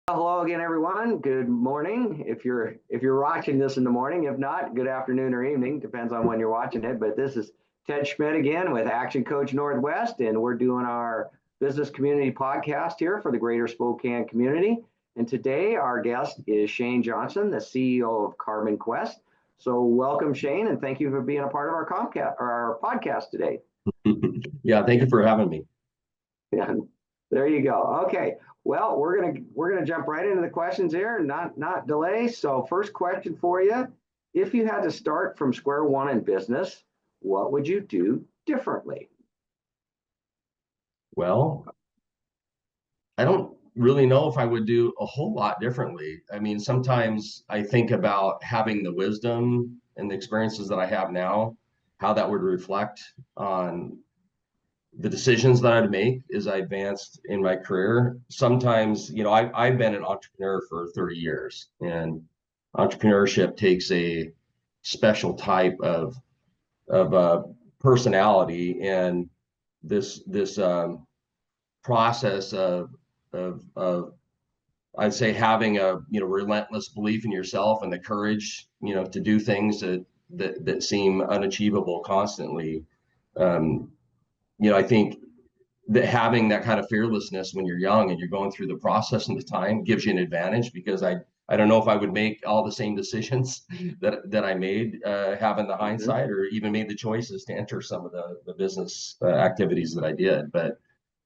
Hello again, everyone. Good morning. If you're watching this in the morning, if not, good afternoon or evening, depends on when you're watching it. But this is Ted Schmidt again with Action Coach Northwest, and we're doing our business community podcast here for the Greater Spokane community. And today our guest is Shane Johnson, the CEO of Carbon Quest. So welcome, Shane, and thank you for being a part of our Comcast or our podcast today. Yeah, thank you for having me. Yeah, there you go. Okay. Well, we're gonna jump right into the questions here, not delay. So first question for you. If you had to start from square one in business, what would you do differently? Well, I don't really know if I would do a whole lot differently. I mean, sometimes I think about having the wisdom and the experiences that I have now, how that would reflect on the decisions that I'd make as I advanced in my career. Sometimes, I've been an entrepreneur for 30 years, and entrepreneurship takes a special type of personality, and this process of I'd say having a relentless belief in yourself and the courage to do things that seem unachievable constantly. um, I think that having that kind of fearlessness when you're young and you're going through the process and the time gives you an advantage, because I don't know if I would make all the same decisions that I made, having the Mhm. hindsight, or even made the choices to enter some of the business activities that I did. But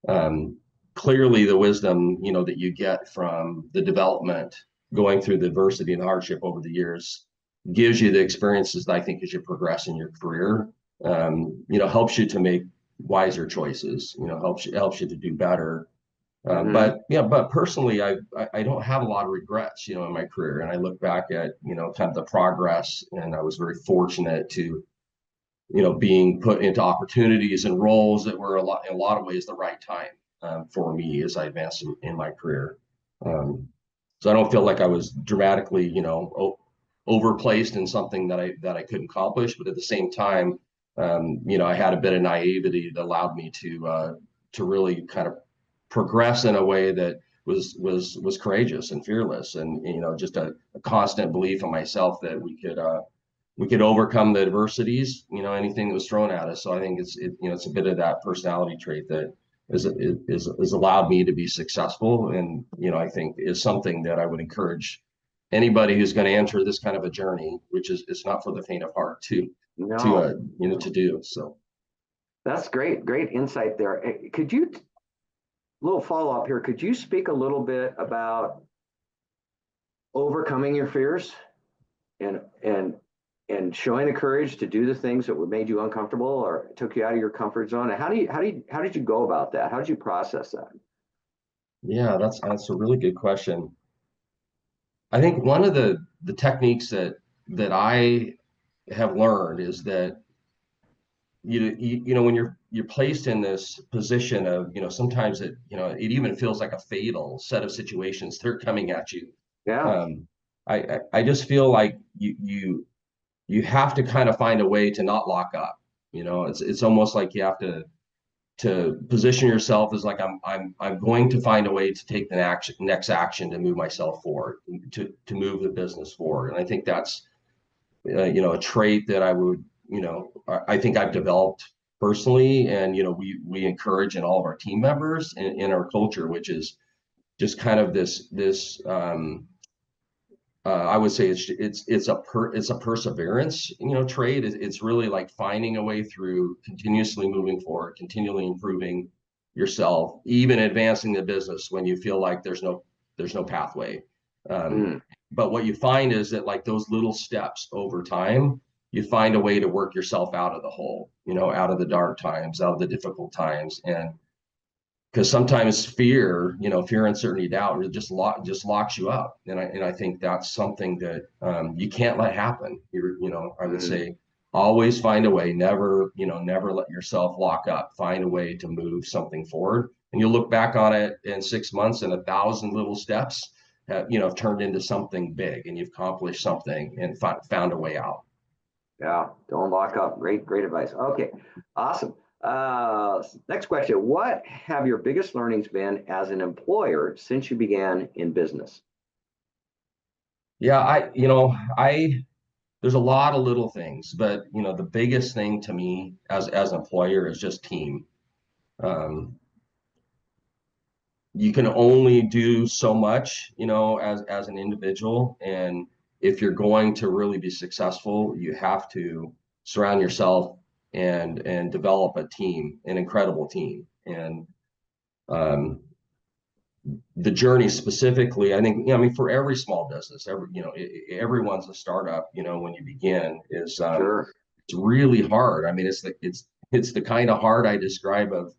um, clearly the wisdom, that you get from the development, going through the adversity and hardship over the years, gives you the experiences that I think as you progress in your career, helps you to make wiser choices, helps you to do better. Mhm. But personally, I don't have a lot of regrets, in my career. And I look back at, kind of the progress, and I was very fortunate to, being put into opportunities and roles that were in a lot of ways the right time, for me as I advanced in my career. Um, so I don't feel like I was dramatically, overplaced in something that I couldn't accomplish, but at the same time, I had a bit of naivety that allowed me to really kind of progress in a way that was courageous and fearless, and just a constant belief in myself that we could overcome the adversities, anything that was thrown at us. So I think it's a bit of that personality trait that is allowed me to be successful, and I think is something that I would encourage anybody who's going to enter this kind of a journey, which is it's not for the faint of heart, to No, to do. So that's great. Great insight there. Could you, little follow up here, could you speak a little bit about overcoming your fears and and showing the courage to do the things that would made you uncomfortable or took you out of your comfort zone? And how did you go about that? How did you process that? yeah, that's a really good question. I think one of the techniques that I have learned is that when you're placed in this position of, sometimes it even feels like a fatal set of situations that are coming at you. Yeah. Um, I just feel like you have to kind of find a way to not lock up. It's almost like you have to position yourself as like I'm going to find a way to take the next action to move myself forward, to move the business forward. And I think that's a trait that I think I've developed personally, and we encourage in all of our team members in our culture, which is just kind of this I would say it's a perseverance, trait. It's really like finding a way through, continuously moving forward, continually improving yourself, even advancing the business when you feel like there's no pathway. Um, Mm. but what you find is that, like, those little steps over time, you find a way to work yourself out of the hole, out of the dark times, out of the difficult times. And because sometimes fear, uncertainty, doubt, it just locks you up. And I think that's something that, you can't let happen. I would Mm. say always find a way. Never let yourself lock up. Find a way to move something forward, and you'll look back on it in 6 months, and 1,000 little steps have turned into something big, and you've accomplished something and found a way out. Yeah, don't lock up. Great advice. Okay, awesome. Next question. What have your biggest learnings been as an employer since you began in business? Yeah, I there's a lot of little things, but the biggest thing to me as an employer is just team. Um, you can only do so much, as an individual. And if you're going to really be successful, you have to surround yourself and develop a team, an incredible team. And um, the journey specifically, I think, I mean, for every small business, everyone's a startup, when you begin Sure. it's really hard. I mean, it's the kind of hard I describe of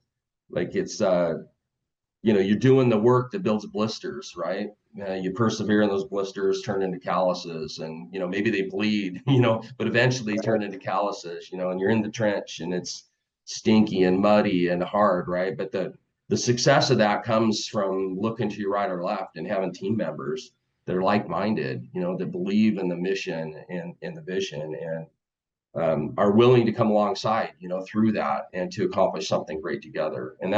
like you're doing the work that builds blisters, right? You persevere in those blisters, turn into calluses, and maybe they bleed, but eventually turn into calluses, and you're in the trench, and it's stinky and muddy and hard, right? But the success of that comes from looking to your right or left and having team members that are like-minded, that believe in the mission and the vision, and are willing to come alongside, through that and to accomplish something great together. And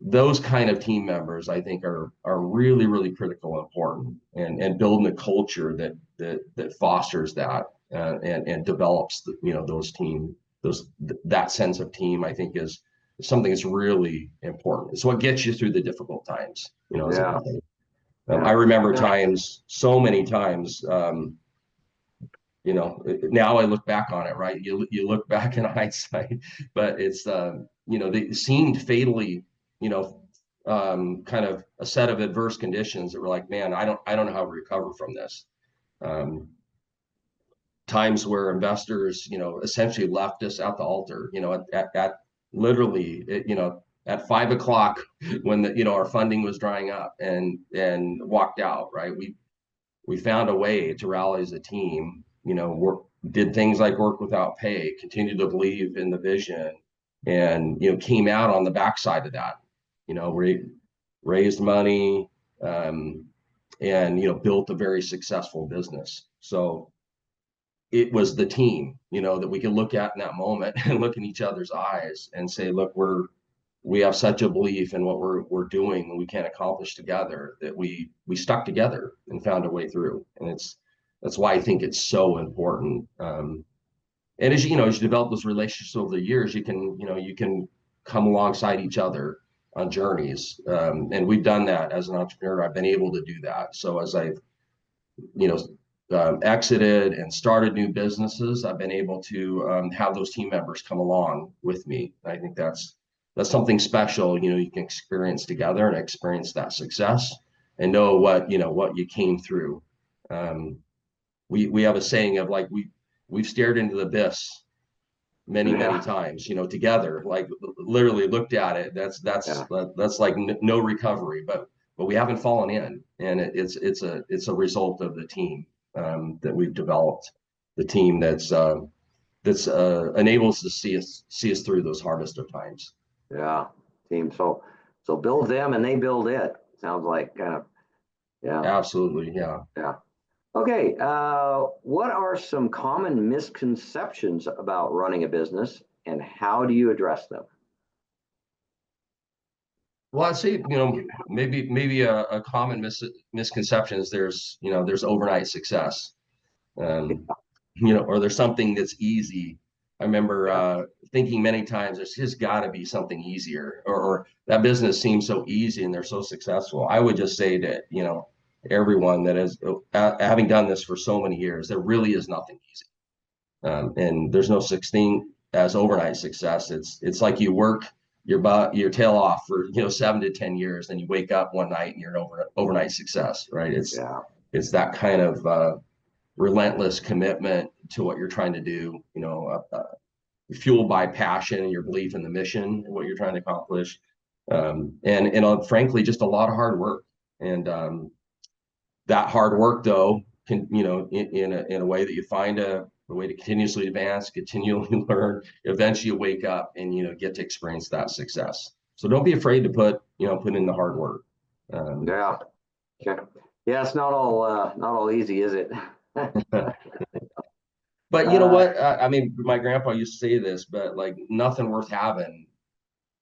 those kind of team members, I think, are really, really critical and important, and building a culture that fosters that, and develops that sense of team. I think is something that's really important. It's what gets you through the difficult times, as a Yeah. company. Yeah. I remember Yeah. times, so many times. Now I look back on it, right? You look back in hindsight, but it's they seemed fatally, kind of a set of adverse conditions that were like, man, I don't know how to recover from this. Um, Times where investors, essentially left us at the altar, at literally, at 5 o'clock when our funding was drying up, and walked out, right? We found a way to rally as a team, did things like work without pay, continued to believe in the vision, and came out on the backside of that, raised money, um, and built a very successful business. So it was the team, that we could look at in that moment and look in each other's eyes and say, look, we have such a belief in what we're doing and we can't accomplish together, that we stuck together and found a way through. And that's why I think it's so important. And as you develop those relationships over the years, you can come alongside each other on journeys. And we've done that as an entrepreneur. I've been able to do that. So as I've, you know, exited and started new businesses, I've been able to have those team members come along with me. I think that's something special, you can experience together and experience that success and know what you came through. Um, we have a saying of like we've stared into the abyss many Yeah. times, together, like literally looked at it. Yeah. That's like no recovery, but we haven't fallen in, and it's a result of the team that we've developed, the team that's enables to see us through those hardest of times. Yeah. Team. So build them and they build it. Sounds like kind of. Yeah. Absolutely, yeah. Yeah. Okay. What are some common misconceptions about running a business, and how do you address them? Well, I'd say, maybe a common misconception is there's overnight success, um, or there's something that's easy. I remember Yeah. thinking many times, there's just got to be something easier, or that business seems so easy and they're so successful. I would just say that, everyone that is having done this for so many years, there really is nothing easy. And there's no such thing as overnight success. It's like you work your tail off for 7 to 10 years, then you wake up one night and you're an overnight success, right? Yeah. It's that kind of relentless commitment to what you're trying to do, fueled by passion and your belief in the mission and what you're trying to accomplish, and frankly, just a lot of hard work. And that hard work, though, can in a way that you find a way to continuously advance, continually learn. Eventually, you wake up and get to experience that success. So don't be afraid to put in the hard work. Yeah. Okay. Yeah. It's not all easy, is it? But you know what? I mean, my grandpa used to say this, but like nothing worth having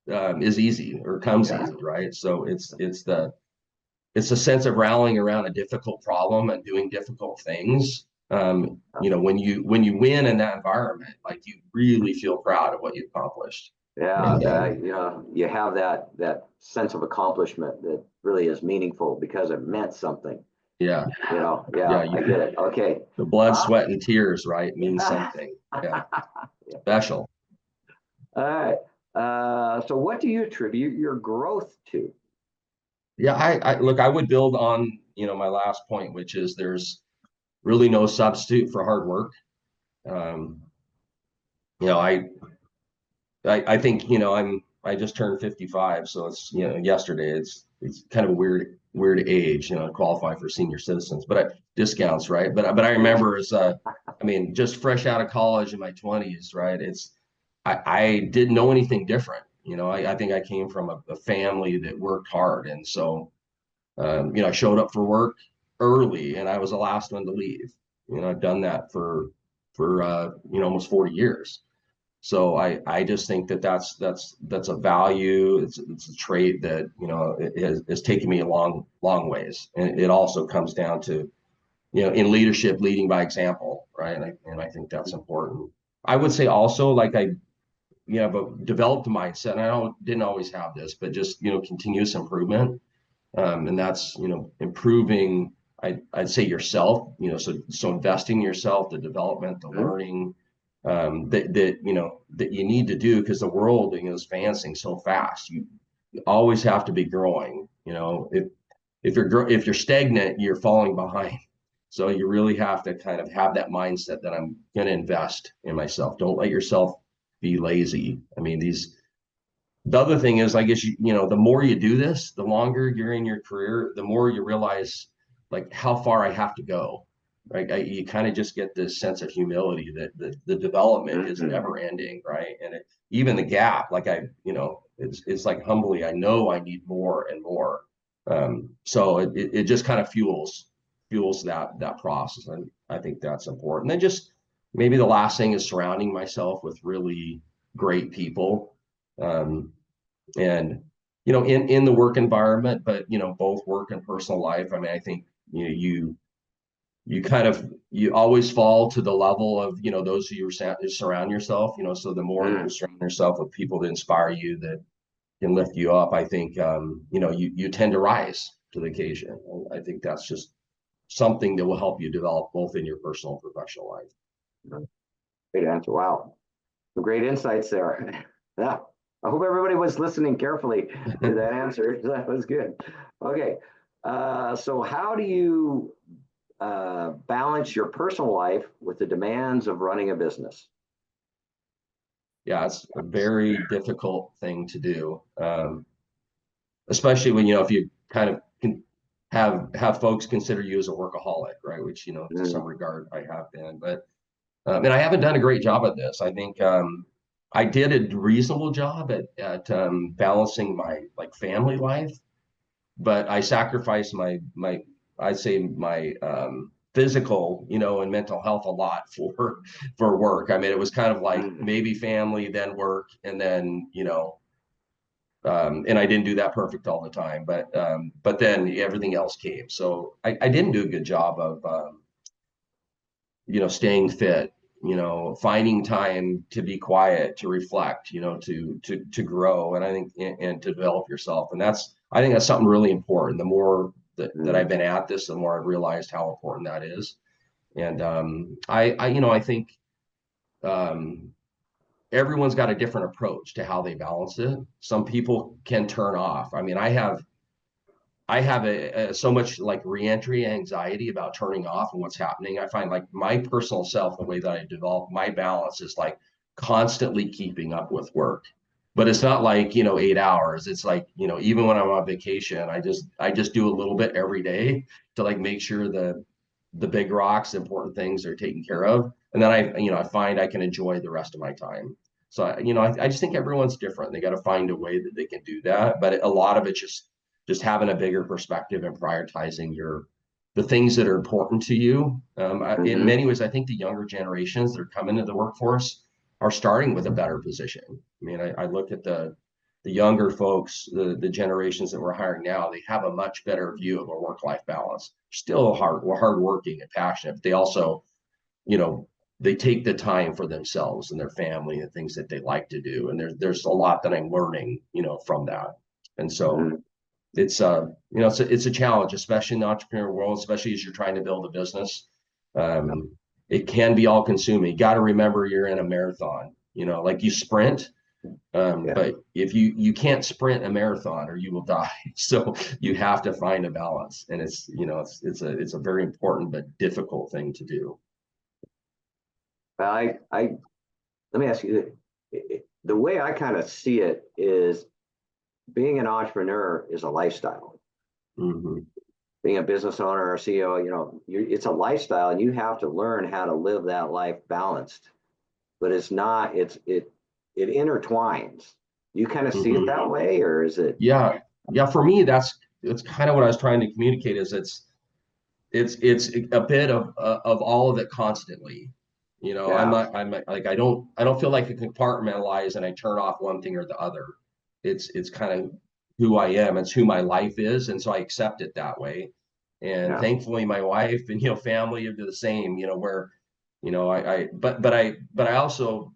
is easy or comes Yeah. easy, right? So it's a sense of rallying around a difficult problem and doing difficult things. You know, when you win in that environment, like you really feel proud of what you accomplished. Yeah, And you know, you have that sense of accomplishment that really is meaningful because it meant something. yeah, You know, yeah, yeah, I get it. Okay. the blood, Well, sweat, and tears, right, means something. Yeah, special. all right. So what do you attribute your growth to? Yeah, I look, I would build on, my last point, which is there's really no substitute for hard work. Um, you know, I think, I just turned 55, so it's, yesterday. It's kind of a weird age, to qualify for senior citizens, but discounts, right? But I Yeah. remember I mean, just fresh out of college in my 20s, right? I didn't know anything different. I think I came from a family that worked hard, and so I showed up for work early, and I was the last one to leave. I've done that for almost 40 years. So I just think that that's a value. It's a trait that it has taken me a long ways, and it also comes down to in leadership, leading by example, right? And I think that's important. I would say also, like, but developed a mindset, and didn't always have this, but just continuous improvement, and that's improving. I'd say yourself, so investing in yourself, the development, the Mhm. learning, that you need to do, because the world is advancing so fast. You always have to be growing. If you're stagnant, you're falling behind. So you really have to kind of have that mindset that I'm going to invest in myself. Don't let yourself be lazy. I mean, the other thing is, I guess, the more you do this, the longer you're in your career, the more you realize, like, how far I have to go. Right? You kind of just get this sense of humility that the development is Mhm. never ending, right? And even the gap, like, it's like, humbly, I know I need more and more. So it just kind of fuels that process, and I think that's important. And then just maybe the last thing is surrounding myself with really great people. Um, and in the work environment, but both work and personal life. I mean, I think you always fall to the level of those who you surround yourself. So the more that you Mm. surround yourself with people that inspire you, that can lift you up, I think you tend to rise to the occasion. I think that's just something that will help you develop both in your personal and professional life. Great answer. Wow. Some great insights there. Yeah. I hope everybody was listening carefully to that answer. That was good. Okay. So how do you balance your personal life with the demands of running a business? Yeah, it's a very difficult thing to do, especially when if you kind of can have folks consider you as a workaholic, right? Which to Mm. some regard I have been, but and I haven't done a great job at this. I think I did a reasonable job at balancing my, like, family life, but I sacrificed my I'd say my physical, and mental health a lot for work. I mean, it was kind of like Mm. maybe family, then work, and then and I didn't do that perfect all the time, but then everything else came. So I didn't do a good job of staying fit, finding time to be quiet, to reflect, to grow, and I think and to develop yourself. And I think that's something really important. The more that I've Mm. been at this, the more I've realized how important that is. And I think um, everyone's got a different approach to how they balance it. Some people can turn off. I mean, I have so much, like, reentry anxiety about turning off and what's happening. I find, like, my personal self, the way that I develop my balance is like constantly keeping up with work. But it's not like, 8 hours. It's like, even when I'm on vacation, I just do a little bit every day to, like, make sure the big rocks, the important things are taken care of. And then I find I can enjoy the rest of my time. So, I just think everyone's different. They got to find a way that they can do that. But a lot of it just having a bigger perspective and prioritizing the things that are important to you. In Hmm. many ways, I think the younger generations that are coming into the workforce are starting with a better position. I mean, I look at the younger folks, the generations that we're hiring now, they have a much better view of a work-life balance. Still hardworking and passionate, but they also, you know, they take the time for themselves and their family and things that they like to do. And there's a lot that I'm learning, from that. And so Hmm. it's it's a challenge, especially in the entrepreneur world, especially as you're trying to build a business. Um, it can be all consuming. You got to remember you're in a marathon, like you sprint. Yeah. But if you can't sprint a marathon or you will die. So you have to find a balance. And it's a very important but difficult thing to do. Well, let me ask you, the way I kind of see it is being an entrepreneur is a lifestyle. Hmm. Being a business owner or CEO, it's a lifestyle, and you have to learn how to live that life balanced. But it's not. It intertwines. You kind of see it Hmm. that way, or is it? Yeah. Yeah. For me, that's kind of what I was trying to communicate is it's a bit of all of it constantly. Yeah. I'm like I don't feel like I compartmentalize and I turn off one thing or the other. It's kind of who I am. It's who my life is, and so I accept it that way. And Yeah. thankfully, my wife and family do the same. Where but I also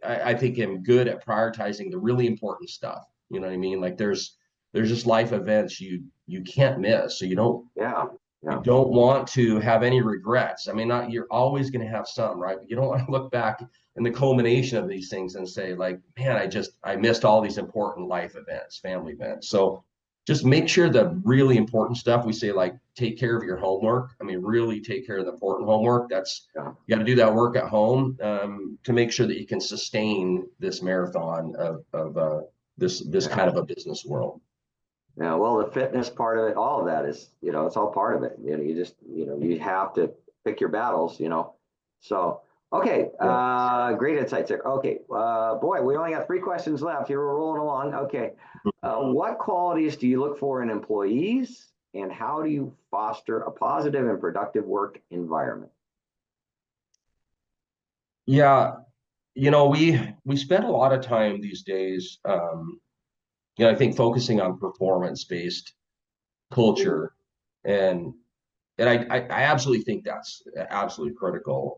I think am good at prioritizing the really important stuff. You know what I mean? Like there's just life events you can't miss, so you don't Yeah. you Yeah. don't want to have any regrets. I mean, not you're always going to have some, right? But you don't want to look back in the culmination of these things and say, like, man, I missed all these important life events, family events. So just make sure the really important stuff we say, like, take care of your homework. I mean, really take care of the important homework. That's Yeah. you got to do that work at home to make sure that you can sustain this marathon of this Yeah. kind of a business world. Yeah. Well, the fitness part of it, all of that is, it's all part of it. You just, you have to pick your battles. So, okay. Yeah. Great insights there. Okay. Boy, we only got 3 questions left. Here we're rolling along. Okay. What qualities do you look for in employees, and how do you foster a positive and productive work environment? Yeah, we spend a lot of time these days, I think focusing on performance-based culture, and I absolutely think that's absolutely critical.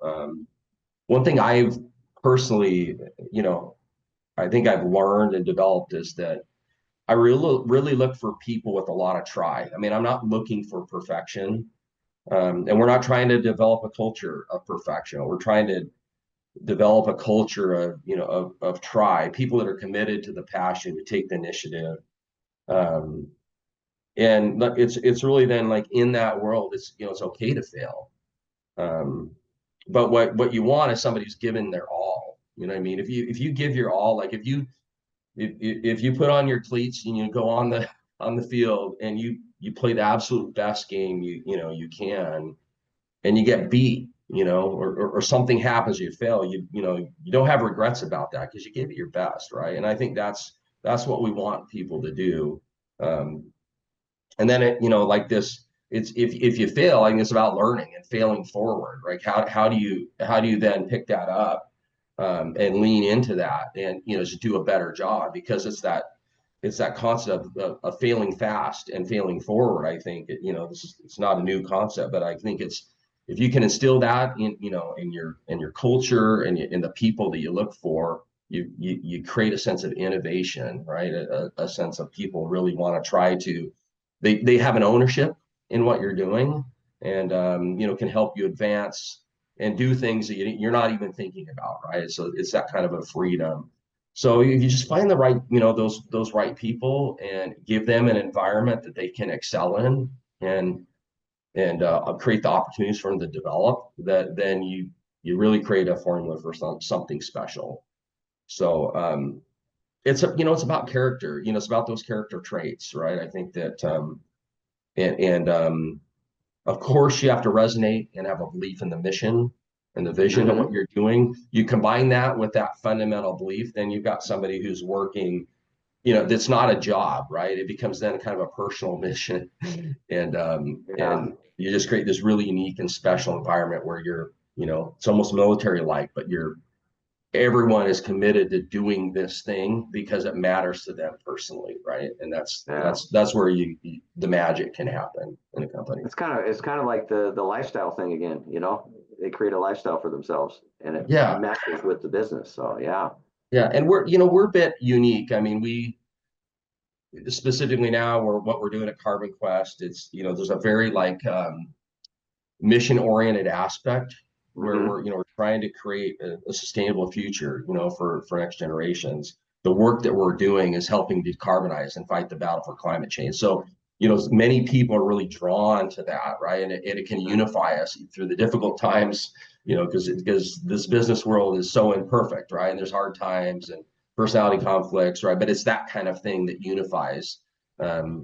One thing I've personally, you know, I think I've learned and developed is that I really look for people with a lot of try. I mean, I'm not looking for perfection, and we're not trying to develop a culture of perfection. We're trying to develop a culture of try people that are committed to the passion to take the initiative, um, and it's really then like in that world it's okay to fail, um, but what you want is somebody who's given their all. You know what I mean? If you give your all, like if you put on your cleats and you go on the field and you play the absolute best game you can, and you get beat, or something happens, you fail, you don't have regrets about that because you gave it your best, right? And I think that's what we want people to do. Um, and then like this, it's if you fail, I think it's about learning and failing forward, right? How do you then pick that up, and lean into that and just do a better job because it's that concept of failing fast and failing forward. I think it's not a new concept, but I think it's if you can instill that in your culture and in the people that you look for, you create a sense of innovation, right? A sense of people really want to try to they have an ownership in what you're doing, and can help you advance and do things that you're not even thinking about, right? So it's that kind of a freedom. So if you just find the right, those right people and give them an environment that they can excel in, and create the opportunities for them to develop, that then you really create a formula for something special. So it's about character. It's about those character traits, right? I think that and of course you have to resonate and have a belief in the mission and the vision of what Hmm. you're doing. You combine that with that fundamental belief, then you've got somebody who's working that's not a job, right? It becomes then kind of a personal mission, Yeah. and you just create this really unique and special environment where it's almost military like, but everyone is committed to doing this thing because it matters to them personally, right? And that's Yeah. that's that's where the magic can happen in a company. It's kind of like the lifestyle thing again, they create a lifestyle for themselves and it Yeah, meshes with the business. So yeah. yeah, and we're a bit unique. I mean, we specifically now, what we're doing at Carbon Quest, it's there's a very like mission oriented aspect where Hmm. we're trying to create a sustainable future for next generations. The work that we're doing is helping decarbonize and fight the battle for climate change. So many people are really drawn to that, right? And it can unify us through the difficult times, because this business world is so imperfect, right? And there's hard times and personality conflicts, right? But it's that kind of thing that unifies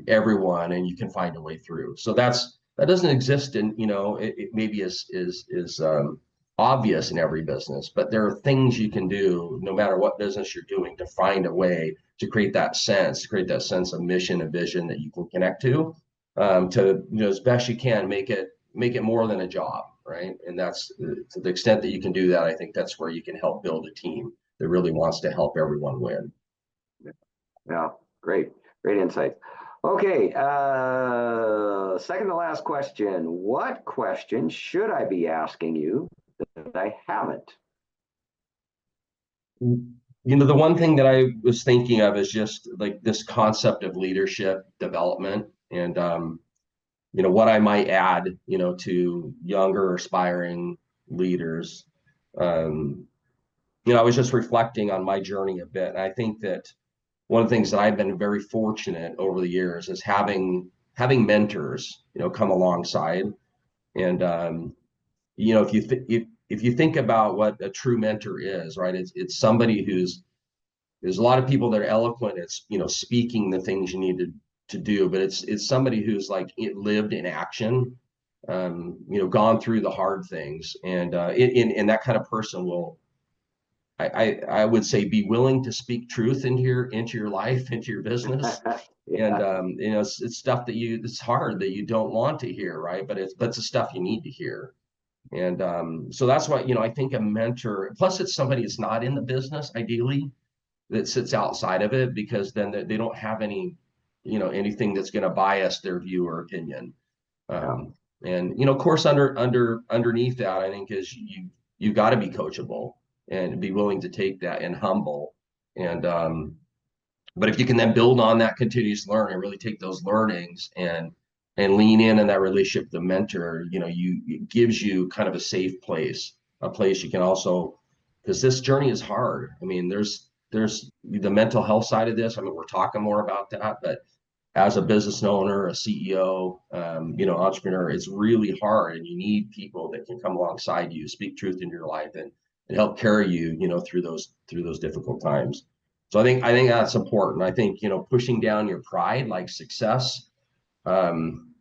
everyone, and you can find a way through. So that doesn't exist in, it maybe is obvious in every business, but there are things you can do no matter what business you're doing to find a way to create that sense of mission and vision that you can connect to as best you can make it more than a job, right? And that's to the extent that you can do that. I think that's where you can help build a team that really wants to help everyone win. Yeah. Great insight. Okay. Second to last question. What question should I be asking you that I haven't? The one thing that I was thinking of is just like this concept of leadership development and what I might add, to younger aspiring leaders. Um, I was just reflecting on my journey a bit, and I think that one of the things that I've been very fortunate over the years is having mentors, come alongside. And if you think about what a true mentor is, right, it's somebody who's there's a lot of people that are eloquent at speaking the things you need to do, but it's somebody who's like lived in action, gone through the hard things, and in that kind of person will I would say be willing to speak truth into your life, into your business. And Yeah. it's stuff it's hard that you don't want to hear, right? But it's the stuff you need to hear. And so that's why I think a mentor, plus it's somebody that's not in the business ideally, that sits outside of it, because then they don't have anything that's going to bias their view or opinion. Yeah. And of course, underneath that, I think is you've got to be coachable and be willing to take that and humble. And but if you can then build on that continuous learning, really take those learnings and lean in that relationship with the mentor, it gives you kind of a safe place, a place you can also, because this journey is hard. I mean, there's the mental health side of this. I mean, we're talking more about that, but as a business owner, a CEO, entrepreneur, it's really hard, and you need people that can come alongside you, speak truth into your life, and help carry you, through those difficult times. So I think that's important. I think pushing down your pride, like success, um,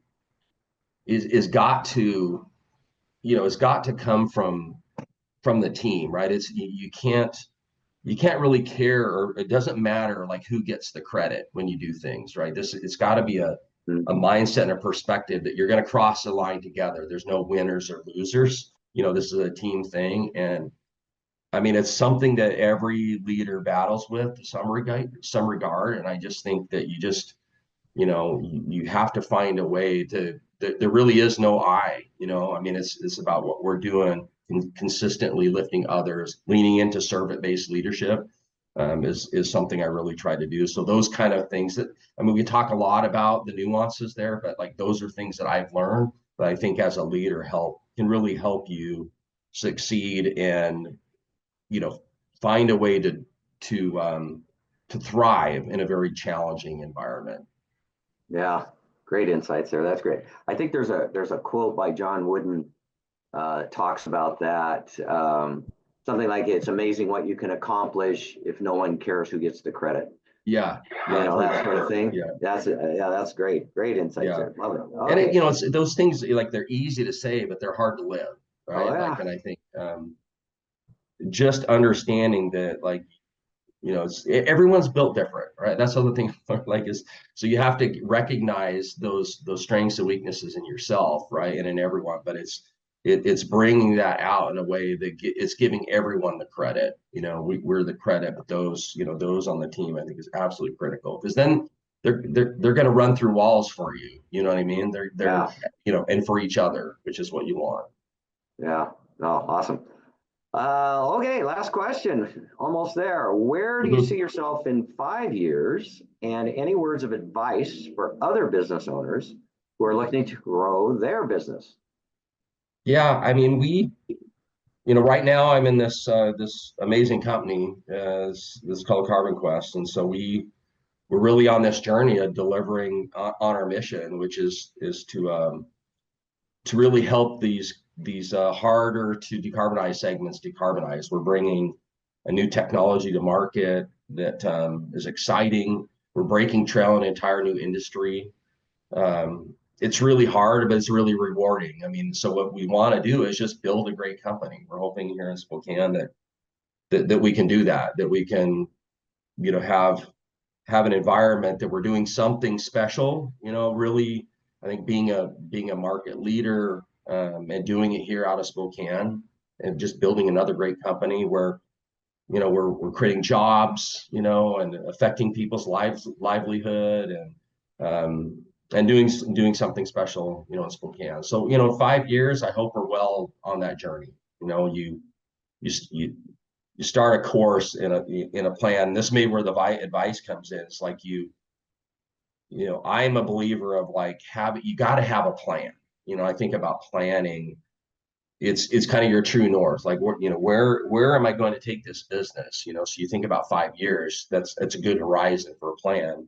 is got to it's got to come from the team, right? You can't really care, or it doesn't matter like who gets the credit when you do things, right? It's got to be a Mhm. mindset and a perspective that you're going to cross the line together. There's no winners or losers. This is a team thing, and I mean it's something that every leader battles with to some regard. And I just think that you have to find a way to there really is no I mean it's about what we're doing, consistently lifting others, leaning into servant-based leadership, is something I really try to do. So those kind of things that, I mean, we talk a lot about the nuances there, but like those are things that I've learned that I think as a leader can really help you succeed and you know find a way to thrive in a very challenging environment. Yeah. Great insights there. That's great. I think there's a quote by John Wooden talks about that. Something like it's amazing what you can accomplish if no one cares who gets the credit. Yeah, yeah, I've heard That that. sort of thing. Yeah, That's great. Great insights yeah. there. Love it. And Okay. it's those things like they're easy to say, but they're hard to live, Oh right? Like, yeah. and I think just understanding that, like, everyone's built different, right? That's the other thing like is, so you have to recognize those strengths and weaknesses in yourself, right? And in everyone, but it's bringing that out in a way that it's giving everyone the credit. We're the credit, but those on the team, I think, is absolutely critical, because then they're going to run through walls for you. You know what I mean? They're Yeah. and for each other, which is what you want. Yeah. No, awesome. Okay, last question. Almost there. Where do you see Mhm. yourself in 5 years? And any words of advice for other business owners who are looking to grow their business? Yeah, I mean, right now I'm in this amazing company, this is called Carbon Quest, and so we're really on this journey of delivering on our mission, which is to really help these harder to decarbonize segments decarbonize. We're bringing a new technology to market that is exciting. We're breaking trail in an entire new industry. It's really hard, but it's really rewarding. I mean, so what we want to do is just build a great company. We're hoping here in Spokane that we can do that we can, have an environment that we're doing something special. Really, I think being a market leader, and doing it here out of Spokane, and just building another great company where we're creating jobs, and affecting people's livelihood, um, and doing something special, in Spokane. So, 5 years, I hope we're well on that journey. You you start a course in a plan. This may where the advice comes in. It's like I'm a believer of like you got to have a plan. I think about planning. It's kind of your true north. Like where am I going to take this business? So you think about 5 years. That's a good horizon for a plan.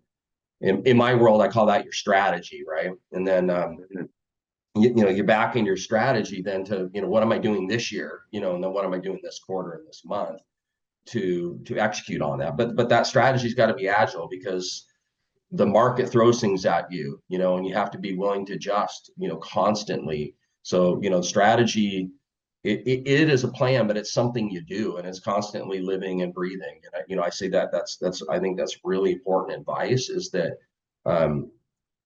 In my world, I call that your strategy, right? And then Mhm. you're backing your strategy then to what am I doing this year? And then what am I doing this quarter and this month to execute on that? But that strategy's got to be agile, because the market throws things at you, and you have to be willing to adjust, constantly. So, strategy, it is a plan, but it's something you do, and it's constantly living and breathing. And I say that's I think that's really important advice, is that um,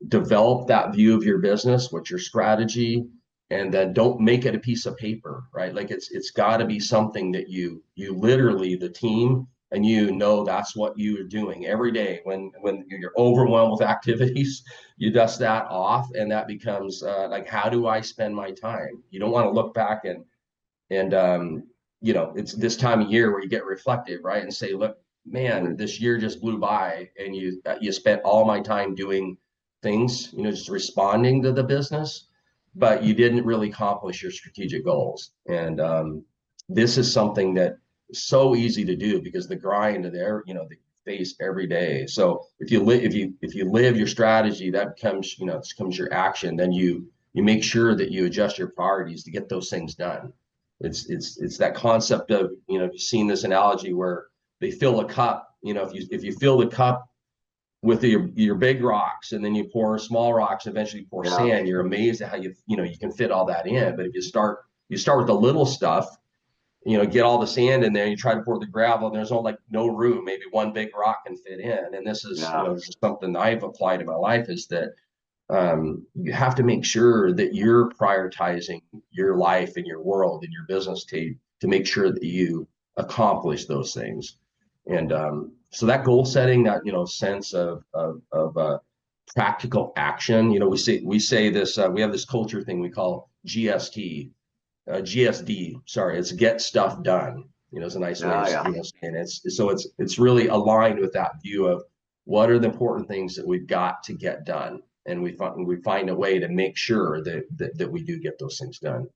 develop that view of your business, what's your strategy, and then don't make it a piece of paper, right? Like it's got to be something that you literally, the team and that's what you're doing every day. When you're overwhelmed with activities, you dust that off, and that becomes like, how do I spend my time? You don't want to look back and it's this time of year where you get reflective, right? And say, look, man, Mhm. this year just blew by, and you spent all my time doing things, just responding to the business, but you didn't really accomplish your strategic goals. And this is something that is so easy to do, because the grind there, that you face every day. So if you live your strategy, that becomes, it becomes your action. Then you make sure that you adjust your priorities to get those things done. It's that concept of, you've seen this analogy where they fill a cup. If you fill the cup with your big rocks, and then you pour small rocks, eventually pour Yeah. sand, you're amazed at how you can fit all that in. But if you start with the little stuff, get all the sand in there, you try to pour the gravel, and there's no room. Maybe one big rock can fit in. And Yeah. this is something I've applied in my life, is that you have to make sure that you're prioritizing your life and your world and your business to make sure that you accomplish those things. And so that goal setting, that sense of practical action. We say this. We have this culture thing we call GSD. Sorry, it's get stuff done. It's a nice way Yeah. of Yeah. saying it. It's really aligned with that view of what are the important things that we've got to get done, and we find a way to make sure that we do get those things done.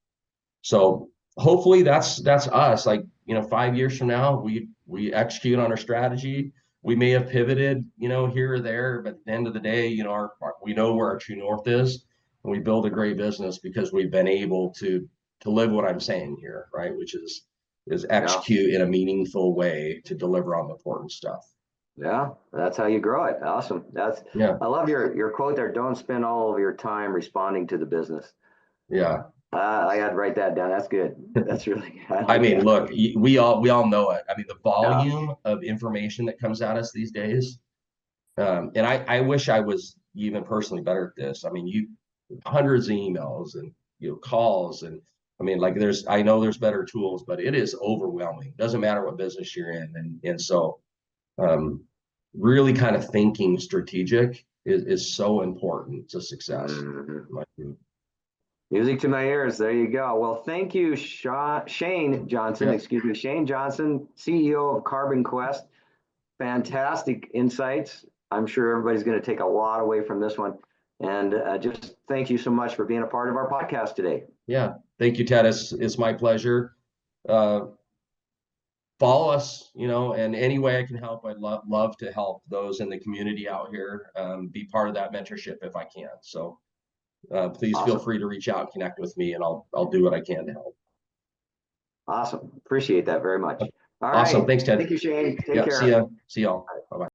So hopefully that's us. Like 5 years from now, we execute on our strategy. We may have pivoted, here or there, but at the end of the day, we know where our true north is, and we build a great business because we've been able to live what I'm saying here, right? Which is Yeah. execute in a meaningful way to deliver on the important stuff. Yeah. That's how you grow it. Awesome. Yeah, I love your quote there. Don't spend all of your time responding to the business. yeah. I got to write that down. That's good. That's really good. I I like mean, that. look, we all know it. I mean, the Yeah. volume of information that comes at us these days. And I wish I was even personally better at this. I mean, you hundreds of emails and calls and I mean, like I know there's better tools, but it is overwhelming. Doesn't matter what business you're in, and so um, really kind of thinking strategic is so important to success. Mhm. Music to my ears. There you go. Well, thank you, Shane Johnson. Yeah, Excuse me, Shane Johnson, CEO of Carbon Quest. Fantastic insights. I'm sure everybody's going to take a lot away from this one. And just thank you so much for being a part of our podcast today. yeah. Thank you, Ted. It's my pleasure. Uh, Follow us, and any way I can help, I'd love to help those in the community out here, be part of that mentorship if I can. So please feel Awesome. free to reach out and connect with me, and I'll do what I can to help. Awesome. Appreciate that very much. All Awesome. right. Thanks, Ted. Thank you, Shane. Take Yeah. See care. ya. See y'all. Bye bye.